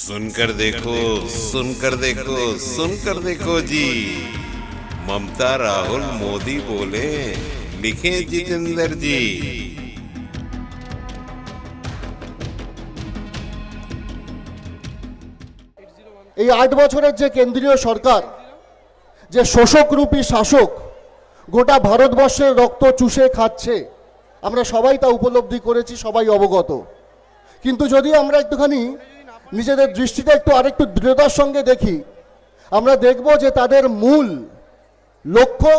सुनकर देखो सुनकर देखो सुनकर देखो जी, ममता राहुल मोदी बोले, लिखे जितेंद्र जी। এই ৮ বছরের যে কেন্দ্রীয় সরকার, যে শোষকরূপী শাসক গোটা ভারতবর্ষের রক্ত চুষে খাচ্ছে, আমরা সবাই তা উপলব্ধি করেছি, সবাই অবগত। কিন্তু যদি আমরা একটুখানি নিজেদের দৃষ্টিটা আরেকটু দৃঢ়তার সঙ্গে দেখি, আমরা দেখব যে তাদের মূল লক্ষ্য,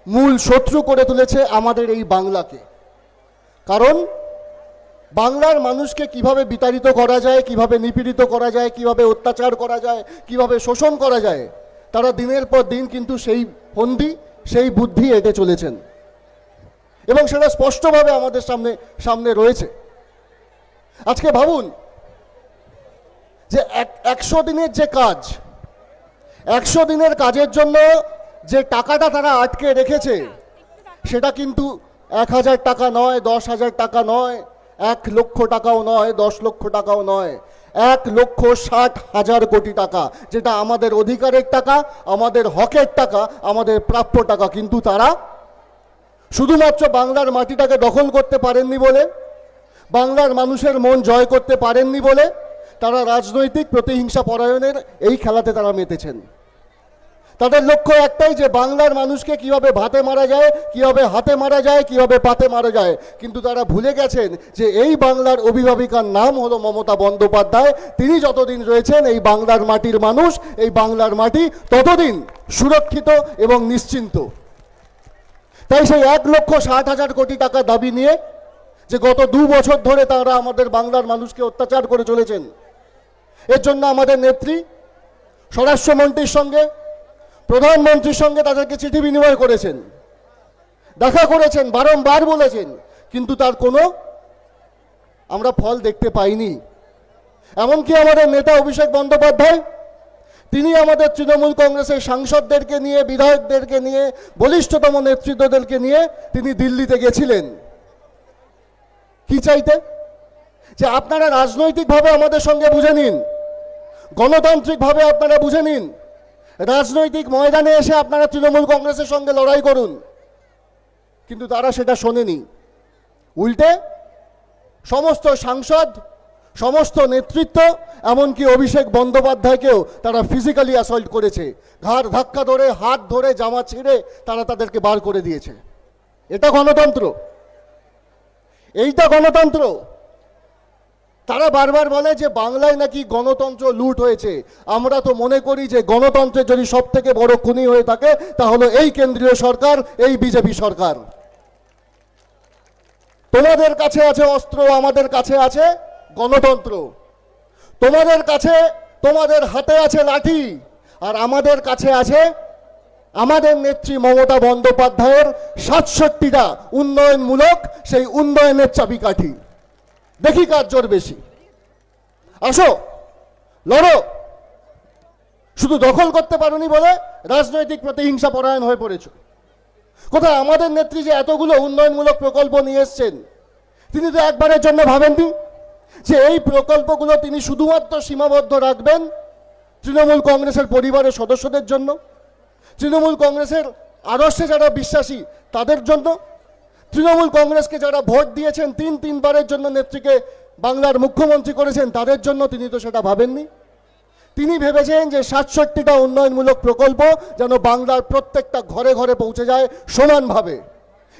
মূল শত্রু করে তুলেছে আমাদের এই বাংলাকে। কারণ বাংলার মানুষকে কিভাবে বিতাড়িত করা যায়, কিভাবে নিপীড়িত করা যায়, কিভাবে অত্যাচার করা যায়, কিভাবে শোষণ করা যায়, তারা দিনের পর দিন কিন্তু সেই ফন্দি, সেই বুদ্ধি এঁটে চলেছেন এবং সেটা স্পষ্টভাবে আমাদের সামনে রয়েছে। আজকে ভাবুন যে ১০০ দিনের যে কাজ, ১০০ দিনের কাজের জন্য যে টাকাটা তারা আটকে রেখেছে, সেটা কিন্তু ১,০০০ টাকা নয়, ১০,০০০ টাকা নয়, ১ লক্ষ টাকাও নয়, ১০ লক্ষ টাকাও নয়, ১,৬০,০০০ কোটি টাকা, যেটা আমাদের অধিকারের টাকা, আমাদের হকের টাকা, আমাদের প্রাপ্য টাকা। কিন্তু তারা শুধুমাত্র বাংলার মাটিটাকে দখল করতে পারেননি বলে, বাংলার মানুষের মন জয় করতে পারেননি বলে তারা রাজনৈতিক প্রতিহিংসা পরায়ণের এই খেলাতে তারা মেতেছেন। তাদের লক্ষ্য একটাই, যে বাংলার মানুষকে কিভাবে ভাতে মারা যায়, কিভাবে হাতে মারা যায়, কিভাবে পাতে মারা যায়। কিন্তু তারা ভুলে গেছেন যে এই বাংলার অভিভাবিকার নাম হলো মমতা বন্দ্যোপাধ্যায়। তিনি যতদিন রয়েছেন, এই বাংলার মাটির মানুষ, এই বাংলার মাটি ততদিন সুরক্ষিত এবং নিশ্চিন্ত। তাই সেই ১,৬০,০০০ কোটি টাকা দাবি নিয়ে যে গত ২ বছর ধরে তারা আমাদের বাংলার মানুষকে অত্যাচার করে চলেছেন, এর জন্য আমাদের নেত্রী স্বরাষ্ট্রমন্ত্রীর সঙ্গে, প্রধানমন্ত্রীর সঙ্গে তাদেরকে চিঠি বিনিময় করেছেন, দেখা করেছেন, বারংবার বলেছেন, কিন্তু তার কোনো আমরা ফল দেখতে পাইনি। এমনকি আমাদের নেতা অভিষেক বন্দ্যোপাধ্যায়, তিনি আমাদের তৃণমূল কংগ্রেসের সাংসদদেরকে নিয়ে, বিধায়কদেরকে নিয়ে, বলিষ্ঠতম নেতৃত্বদেরকে নিয়ে তিনি দিল্লিতে গেছিলেন। কি চাইতে? যে আপনারা রাজনৈতিকভাবে আমাদের সঙ্গে বুঝে নিন, গণতান্ত্রিকভাবে আপনারা বুঝে নিন, রাজনৈতিক ময়দানে এসে আপনারা তৃণমূল কংগ্রেসের সঙ্গে লড়াই করুন। কিন্তু তারা সেটা শোনেনি। উল্টে সমস্ত সাংসদ, সমস্ত নেতৃত্ব, এমনকি অভিষেক বন্দ্যোপাধ্যায়কেও তারা ফিজিক্যালি অ্যাসল্ট করেছে। ঘাড় ধাক্কা ধরে, হাত ধরে, জামা ছিঁড়ে তারা তাদেরকে বার করে দিয়েছে। এটা গণতন্ত্র? এইটা গণতন্ত্র? তারা বারবার বলে যে বাংলায় নাকি গণতন্ত্র লুট হয়েছে। আমরা তো মনে করি যে গণতন্ত্রের যদি সব থেকে বড় খুনি হয়ে থাকে, তাহলে এই কেন্দ্রীয় সরকার, এই বিজেপি সরকার। তোমাদের কাছে আছে অস্ত্র, আমাদের কাছে আছে গণতন্ত্র। তোমাদের কাছে, তোমাদের হাতে আছে লাঠি, আর আমাদের কাছে আছে আমাদের নেত্রী মমতা বন্দ্যোপাধ্যায়ের ৬৭টা উন্নয়নমূলক সেই উন্নয়নের চাবিকাঠি। দেখি কার জোর বেশি। আসো, লড়ো। শুধু দখল করতে পারোনি বলে রাজনৈতিক প্রতিহিংসা পরায়ণ হয়ে পড়েছ। কোথায় আমাদের নেত্রী যে এতগুলো উন্নয়নমূলক প্রকল্প নিয়ে এসছেন, তিনি তো একবারের জন্য ভাবেননি যে এই প্রকল্পগুলো তিনি শুধুমাত্র সীমাবদ্ধ রাখবেন তৃণমূল কংগ্রেসের পরিবারের সদস্যদের জন্য, তৃণমূল কংগ্রেসের আদর্শে যারা বিশ্বাসী তাদের জন্য, তৃণমূল কংগ্রেসকে যারা ভোট দিয়েছেন, ৩বারের জন্য নেত্রীকে বাংলার মুখ্যমন্ত্রী করেছেন, তাদের জন্য তিনি তো সেটা ভাবেননি। তিনি ভেবেছেন যে ৬৭টা উন্নয়নমূলক প্রকল্প যেন বাংলার প্রত্যেকটা ঘরে ঘরে পৌঁছে যায় সমানভাবে,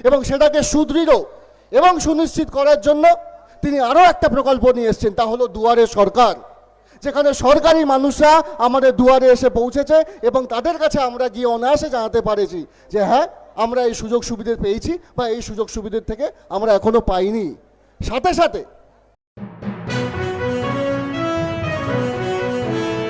এবং সেটাকে সুদৃঢ় এবং সুনিশ্চিত করার জন্য তিনি আরও একটা প্রকল্প নিয়ে এসেছেন, তা হলো দুয়ারে সরকার। যেখানে সরকারি মানুষরা আমাদের দুয়ারে এসে পৌঁছেছে এবং তাদের কাছে আমরা গিয়ে অনায়াসে জানাতে পারেছি যে হ্যাঁ, আমরা এই সুযোগ সুবিধা পেয়েছি বা এই সুযোগ সুবিধার থেকে আমরা এখনো পাইনি। সাথে সাথে